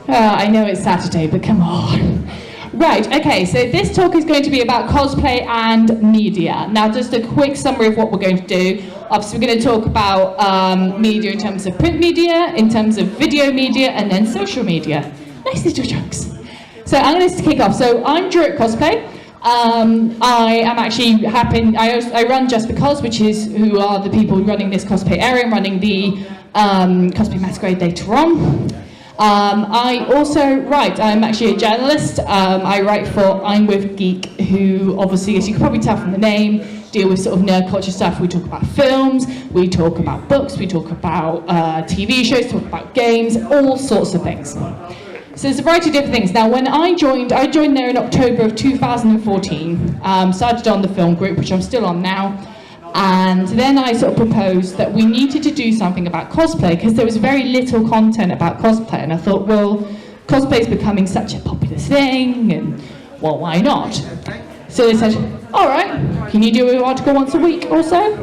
I know it's Saturday, but come on. Right, okay, so this talk is going to be about cosplay and media. Now, just a quick summary of what we're going to do. Obviously, we're going to talk about media in terms of print media, in terms of video media, and then social media. Nice little jokes. So I'm going to kick off. So I'm Drew at Cosplay. I am actually I run Just Because, which is who are the people running this cosplay area. I'm running the Cosplay Masquerade later on. I also write. I'm actually a journalist. I write for I'm With Geek, who obviously, as you can probably tell from the name, deal with sort of nerd culture stuff. We talk about films, we talk about books, we talk about TV shows, talk about games, all sorts of things. So there's a variety of different things. Now, when I joined there in October of 2014, started on the film group, which I'm still on now. And then I sort of proposed that we needed to do something about cosplay because there was very little content about cosplay. And I thought, well, cosplay is becoming such a popular thing, and well, why not? So they said, all right, can you do an article once a week or so?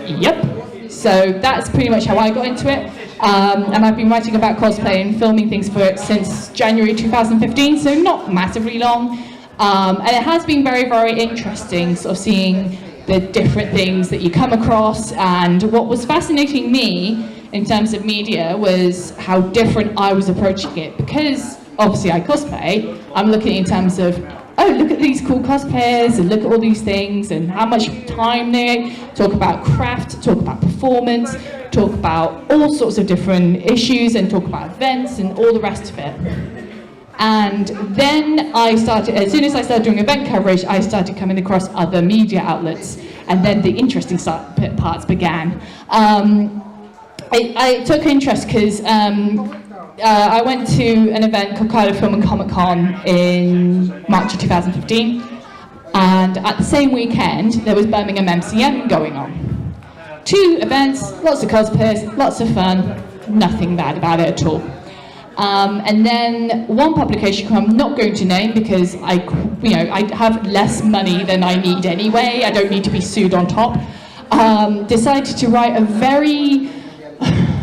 Yep. So that's pretty much how I got into it. And I've been writing about cosplay and filming things for it since January 2015, so not massively long. And it has been very, very interesting sort of seeing the different things that you come across, and what was fascinating me in terms of media was how different I was approaching it, because obviously I cosplay. I'm looking in terms of, oh, look at these cool cosplayers and look at all these things and how much time they talk about craft, talk about performance, talk about all sorts of different issues, and talk about events and all the rest of it. And then I started, as soon as I started doing event coverage, I started coming across other media outlets, and then the interesting parts began. I took interest because I went to an event called Cardiff Film and Comic Con in March of 2015, and at the same weekend there was Birmingham MCM going on. 2 events, lots of cosplayers, lots of fun, nothing bad about it at all. And then one publication who I'm not going to name because I have less money than I need anyway, I don't need to be sued on top, decided to write a very,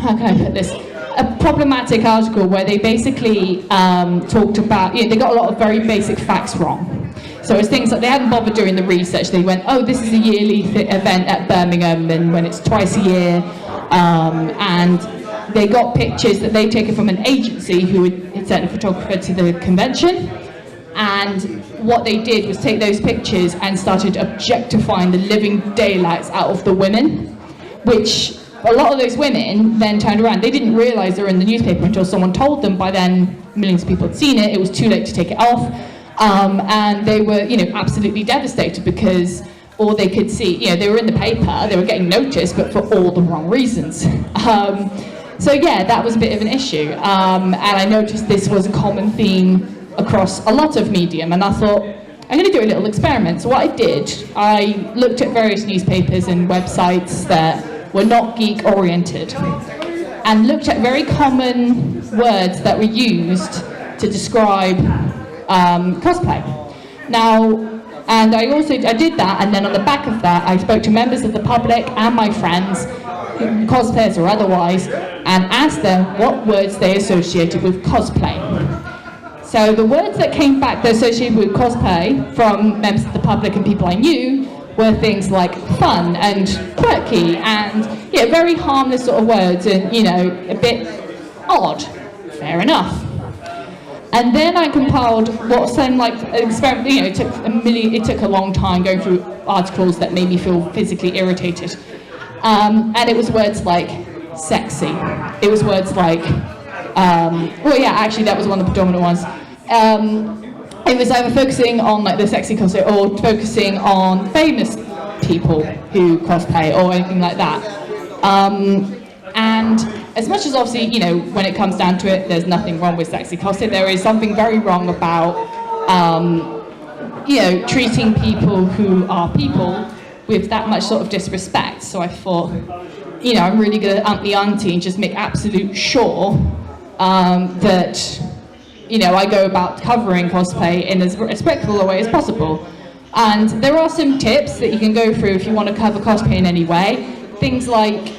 how can I put this, a problematic article where they basically talked about, they got a lot of very basic facts wrong. So it's things like they hadn't bothered doing the research. They went, oh, this is a yearly event at Birmingham, and when it's twice a year, and they got pictures that they'd taken from an agency who had sent a photographer to the convention, and what they did was take those pictures and started objectifying the living daylights out of the women, which a lot of those women then turned around. They didn't realise they were in the newspaper until someone told them. By then, millions of people had seen it. It was too late to take it off, and they were, absolutely devastated because all they could see, they were in the paper, they were getting noticed, but for all the wrong reasons. So yeah, that was a bit of an issue, and I noticed this was a common theme across a lot of medium, and I thought, I'm going to do a little experiment. So what I did, I looked at various newspapers and websites that were not geek-oriented, and looked at very common words that were used to describe cosplay. Now, and I did that, and then on the back of that, I spoke to members of the public and my friends, cosplayers or otherwise, and asked them what words they associated with cosplay. So the words that came back that associated with cosplay from members of the public and people I knew were things like fun and quirky and very harmless sort of words, and a bit odd. Fair enough. And then I compiled what sounded like an experiment. It took a long time going through articles that made me feel physically irritated. And it was words like sexy. It was words like, that was one of the predominant ones. It was either focusing on like the sexy cosplay or focusing on famous people who cosplay or anything like that. And as much as obviously, when it comes down to it, there's nothing wrong with sexy cosplay, there is something very wrong about, treating people who are people with that much sort of disrespect. So I thought, I'm really going to ump the ante and just make absolute sure that, I go about covering cosplay in as respectful a way as possible. And there are some tips that you can go through if you want to cover cosplay in any way. things like,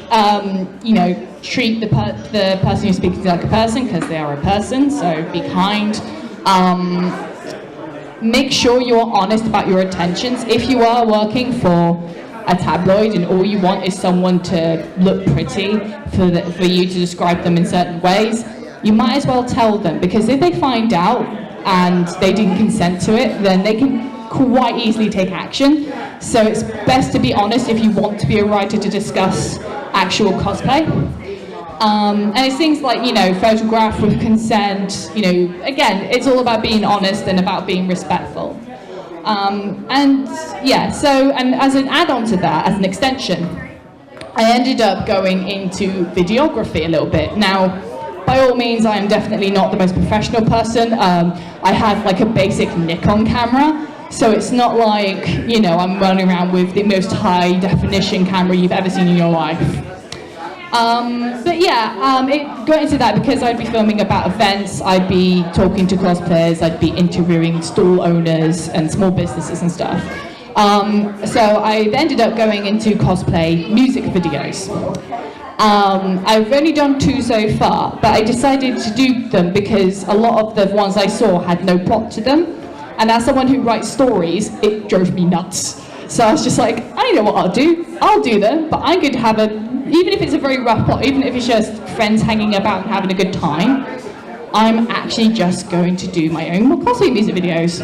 you know, treat the person you're speaking to like a person, because they are a person, so be kind. Make sure you're honest about your intentions. If you are working for a tabloid and all you want is someone to look pretty for you to describe them in certain ways, you might as well tell them, because if they find out and they didn't consent to it, then they can quite easily take action. So it's best to be honest if you want to be a writer to discuss actual cosplay. And it's things like, you know, photograph with consent, you know, again, it's all about being honest and about being respectful. And yeah, so, and as an add-on to that, as an extension, I ended up going into videography a little bit. Now, by all means, I am definitely not the most professional person. I have like a basic Nikon camera, so it's not like, you know, I'm running around with the most high definition camera you've ever seen in your life. But yeah, it got into that because I'd be filming about events, I'd be talking to cosplayers, I'd be interviewing stall owners and small businesses and stuff. So I ended up going into cosplay music videos. I've only done 2 so far, but I decided to do them because a lot of the ones I saw had no plot to them. And as someone who writes stories, it drove me nuts. So I was just like, I know what I'll do them, but I'm going to have even if it's a very rough plot, even if it's just friends hanging about and having a good time, I'm actually just going to do my own cosplay music videos.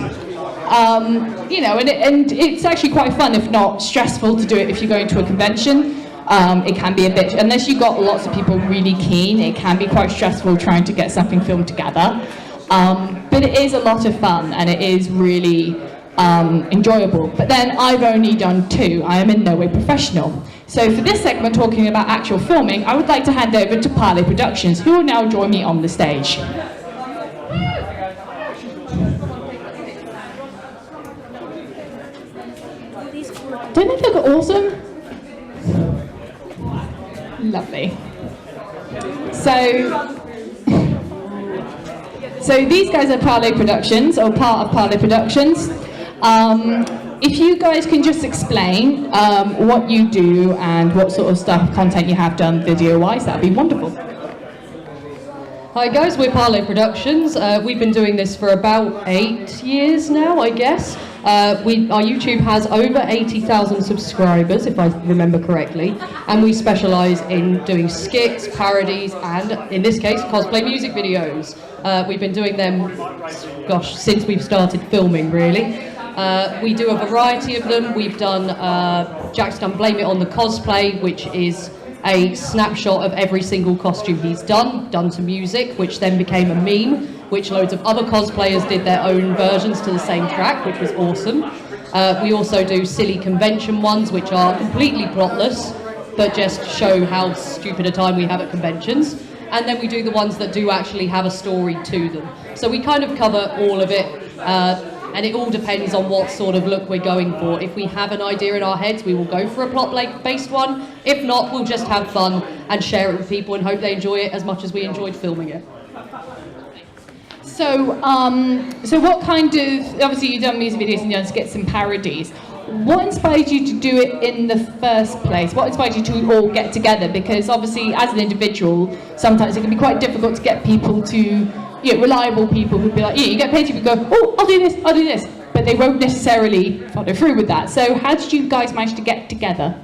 You know, and it's actually quite fun, if not stressful, to do it if you're going to a convention. It can be a bit, unless you've got lots of people really keen, it can be quite stressful trying to get something filmed together. But it is a lot of fun, and it is really enjoyable. But then I've only done 2. I am in no way professional. So for this segment, talking about actual filming, I would like to hand over to Parley Productions, who will now join me on the stage. Don't they look awesome? Lovely. So these guys are Parley Productions, or part of Parley Productions. If you guys can just explain what you do and what sort of content you have done video-wise, that'd be wonderful. Hi guys, we're Parley Productions. We've been doing this for about 8 years now, I guess. Our YouTube has over 80,000 subscribers, if I remember correctly, and we specialise in doing skits, parodies, and, in this case, cosplay music videos. We've been doing them, gosh, since we've started filming, really. We do a variety of them. We've done, Jack's done Blame It on the Cosplay, which is a snapshot of every single costume he's done to music, which then became a meme, which loads of other cosplayers did their own versions to the same track, which was awesome. We also do silly convention ones, which are completely plotless, but just show how stupid a time we have at conventions. And then we do the ones that do actually have a story to them. So we kind of cover all of it, and it all depends on what sort of look we're going for. If we have an idea in our heads, we will go for a plot-based one. If not, we'll just have fun and share it with people and hope they enjoy it as much as we enjoyed filming it. So what kind of, obviously you've done music videos and you've done skits and parodies. What inspired you to do it in the first place? What inspired you to all get together? Because obviously as an individual, sometimes it can be quite difficult to get people to, you know, reliable people who'd be like, yeah, you get paid to go, oh, I'll do this, but they won't necessarily follow through with that. So how did you guys manage to get together?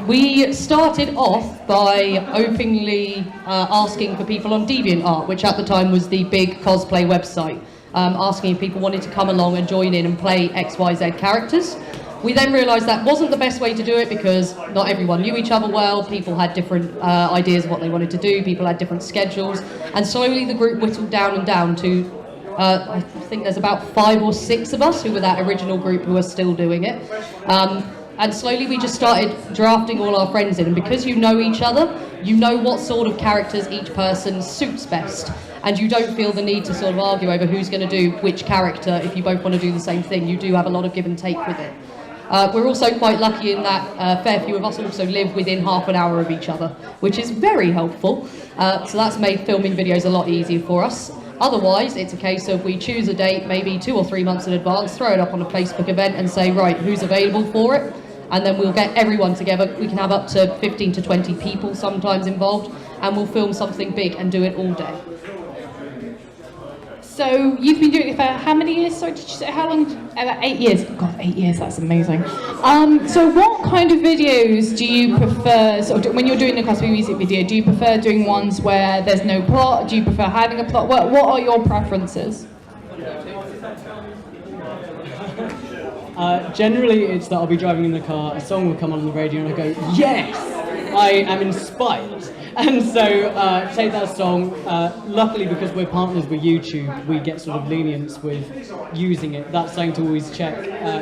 We started off by openly asking for people on DeviantArt, which at the time was the big cosplay website, asking if people wanted to come along and join in and play XYZ characters. We then realised that wasn't the best way to do it because not everyone knew each other well, people had different ideas of what they wanted to do, people had different schedules, and slowly the group whittled down to, I think there's about 5 or 6 of us who were that original group who are still doing it. And slowly we just started drafting all our friends in, and because you know each other, you know what sort of characters each person suits best, and you don't feel the need to sort of argue over who's going to do which character if you both want to do the same thing. You do have a lot of give and take with it. We're also quite lucky in that a fair few of us also live within half an hour of each other, which is very helpful. So that's made filming videos a lot easier for us. Otherwise, it's a case of we choose a date maybe 2 or 3 months in advance, throw it up on a Facebook event and say, right, who's available for it? And then we'll get everyone together. We can have up to 15 to 20 people sometimes involved, and we'll film something big and do it all day. So you've been doing it for how many years? Sorry, did you say how long? About 8 years. God, 8 years, that's amazing. So what kind of videos do you prefer, when you're doing a Cosby music video, do you prefer doing ones where there's no plot? Do you prefer having a plot? What are your preferences? Generally, it's that I'll be driving in the car, a song will come on the radio, and I go, yes, I am inspired. And so, take that song. Luckily, because we're partners with YouTube, we get sort of lenience with using it. That's something to always check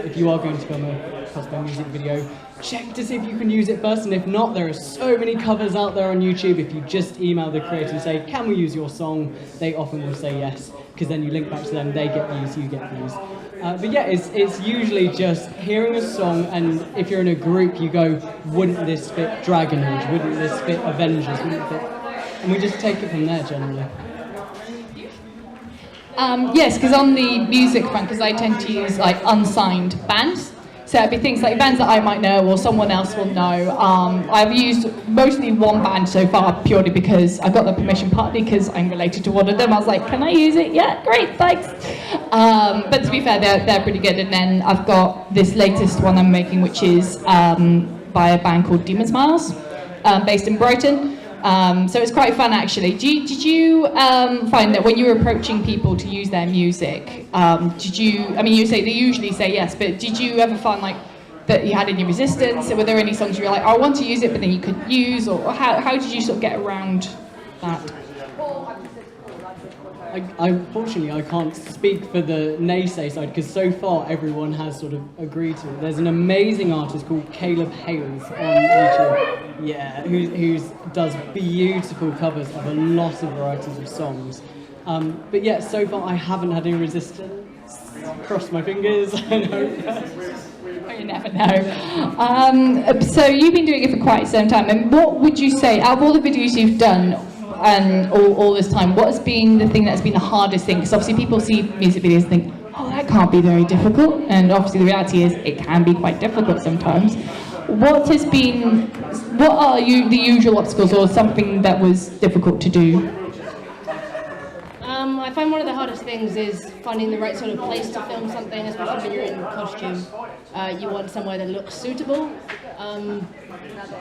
if you are going to film a Cosby music video. Check to see if you can use it first, and if not, there are so many covers out there on YouTube. If you just email the creator and say, can we use your song? They often will say yes, because then you link back to them, they get views, you get views. But yeah, it's usually just hearing a song, and if you're in a group, you go, wouldn't this fit Dragon Age? Wouldn't this fit Avengers? Wouldn't it fit? And we just take it from there, generally. Yes, because on the music front, because I tend to use like unsigned bands. So it'd be things like bands that I might know or someone else will know. I've used mostly one band so far purely because I got the permission, partly because I'm related to one of them. I was like, can I use it? Yeah, great, thanks. But to be fair, they're pretty good. And then I've got this latest one I'm making, which is by a band called Demon Smiles, based in Brighton. So it's quite fun, actually. Did you find that when you were approaching people to use their music, you say they usually say yes, but did you ever find like that you had any resistance? Were there any songs you were like, I want to use it, but then you couldn't use, or how did you sort of get around that? Unfortunately, I can't speak for the naysay side, because so far everyone has sort of agreed to it. There's an amazing artist called Caleb Hales on YouTube, yeah, who does beautiful covers of a lot of varieties of songs. But yeah, so far I haven't had any resistance. Cross my fingers and hope. You never know. So you've been doing it for quite some time, and what would you say, out of all the videos you've done, and all this time, what's been the thing that's been the hardest thing? Because obviously people see music videos and think, oh, that can't be very difficult, and obviously the reality is it can be quite difficult sometimes. What are the usual obstacles, or something that was difficult to do? I find one of the hardest things is finding the right sort of place to film something, especially when you're in costume. You want somewhere that looks suitable.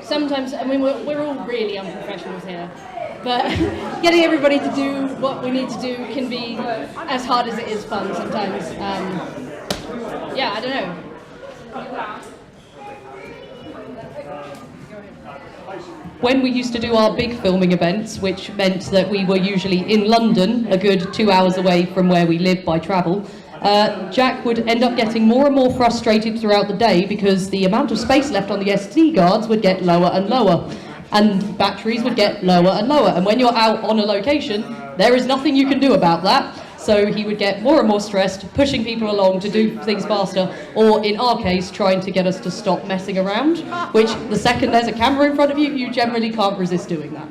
Sometimes, I mean, we're all really unprofessionals here, but getting everybody to do what we need to do can be as hard as it is fun sometimes. Yeah, I don't know. When we used to do our big filming events, which meant that we were usually in London, a good 2 hours away from where we live by travel, Jack would end up getting more and more frustrated throughout the day because the amount of space left on the SD cards would get lower and lower, and batteries would get lower and lower. And when you're out on a location, there is nothing you can do about that. So he would get more and more stressed, pushing people along to do things faster, or in our case, trying to get us to stop messing around, which the second there's a camera in front of you, you generally can't resist doing that.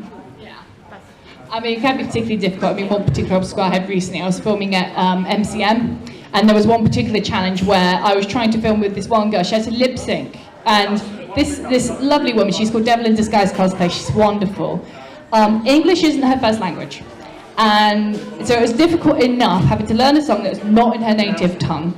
I mean, it can be particularly difficult. I mean, one particular obstacle I had recently, I was filming at MCM, and there was one particular challenge where I was trying to film with this one girl. She had to lip sync, and this lovely woman, she's called Devil in Disguise Cosplay, she's wonderful. English isn't her first language. And so it was difficult enough having to learn a song that was not in her native tongue.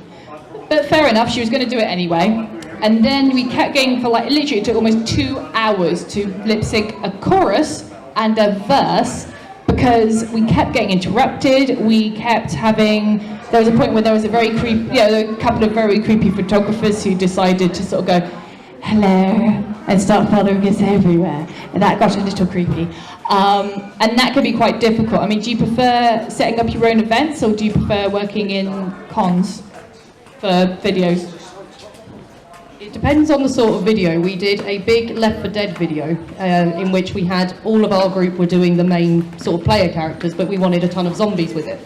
But fair enough, she was going to do it anyway. And then we kept going for like, literally it took almost 2 hours to lip sync a chorus and a verse, because we kept getting interrupted. We kept having, there was a point where there was a very creepy, a couple of very creepy photographers who decided to sort of go, hello, and start following us everywhere. And that got a little creepy. And that can be quite difficult. I mean, do you prefer setting up your own events, or do you prefer working in cons for videos? It depends on the sort of video. We did a big Left 4 Dead video in which we had all of our group were doing the main sort of player characters, but we wanted a ton of zombies with it.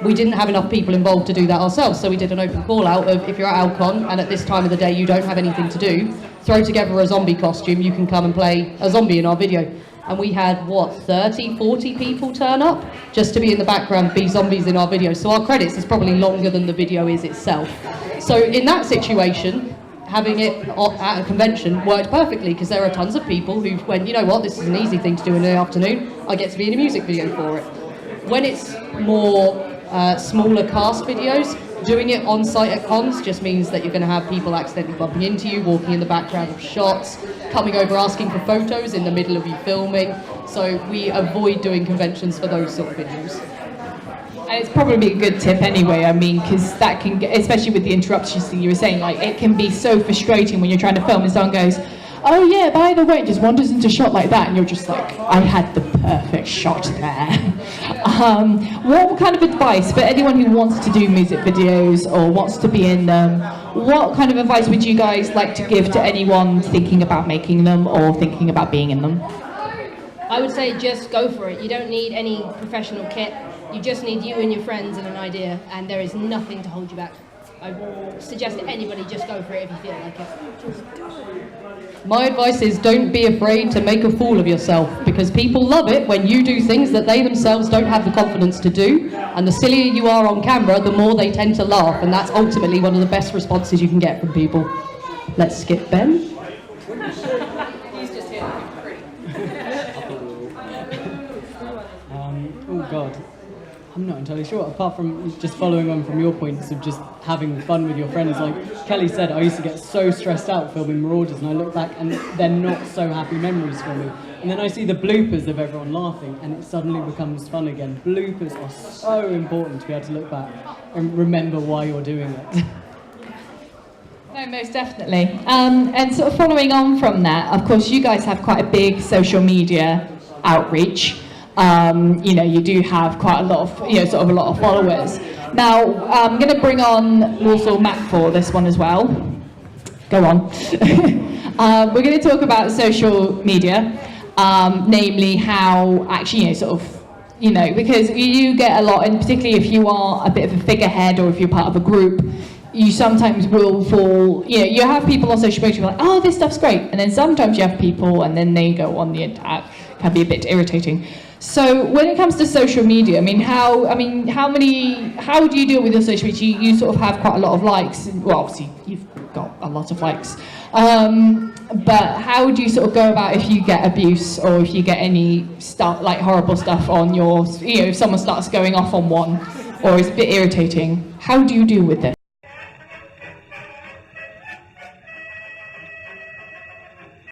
We didn't have enough people involved to do that ourselves, so we did an open call out of, if you're at Alcon and at this time of the day you don't have anything to do, throw together a zombie costume, you can come and play a zombie in our video. and we had, what, 30, 40 people turn up just to be in the background, be zombies in our video. So our credits is probably longer than the video is itself. So in that situation, having it at a convention worked perfectly, because there are tons of people who went, you know what, this is an easy thing to do in the afternoon, I get to be in a music video for it. When it's more smaller cast videos, doing it on site at cons just means that you're going to have people accidentally bumping into you, walking in the background of shots, coming over asking for photos in the middle of you filming. So we avoid doing conventions for those sort of videos. And it's probably a good tip anyway, I mean, because that can get, especially with the interruptions thing you were saying, like, it can be so frustrating when you're trying to film and someone goes, oh yeah, by the way, it just wanders into shot like that, and you're just like, I had the perfect shot there. What kind of advice for anyone who wants to do music videos or wants to be in them, what kind of advice would you guys like to give to anyone thinking about making them or thinking about being in them? I would say just go for it. You don't need any professional kit. You just need you and your friends and an idea, and there is nothing to hold you back. I suggest that anybody just go for it if you feel like it. My advice is don't be afraid to make a fool of yourself, because people love it when you do things that they themselves don't have the confidence to do, and the sillier you are on camera, the more they tend to laugh, and that's ultimately one of the best responses you can get from people. Let's skip Ben. Oh God, I'm not entirely sure. Apart from just following on from your points of just having fun with your friends, like Kelly said, I used to get so stressed out filming Marauders, and I look back and they're not so happy memories for me. And then I see the bloopers of everyone laughing, and it suddenly becomes fun again. Bloopers are so important to be able to look back and remember why you're doing it. No, most definitely. And sort of following on from that, of course, you guys have quite a big social media outreach. You know, you do have quite a lot of, you know, sort of a lot of followers. Now, I'm going to bring on Walsall Mac for this one as well. Go on. We're going to talk about social media, namely how actually, you know, sort of, you know, because you get a lot, and particularly if you are a bit of a figurehead or if you're part of a group, you sometimes will fall, you know, you have people on social media who are like, oh, this stuff's great, and then sometimes you have people and then they go on the attack. Can be a bit irritating. So when it comes to social media, how do you deal with your social media? You sort of have quite a lot of likes. Well, obviously you've got a lot of likes, but how do you sort of go about if you get abuse or if you get any stuff like horrible stuff on your, you know, if someone starts going off on one or is a bit irritating? How do you deal with it?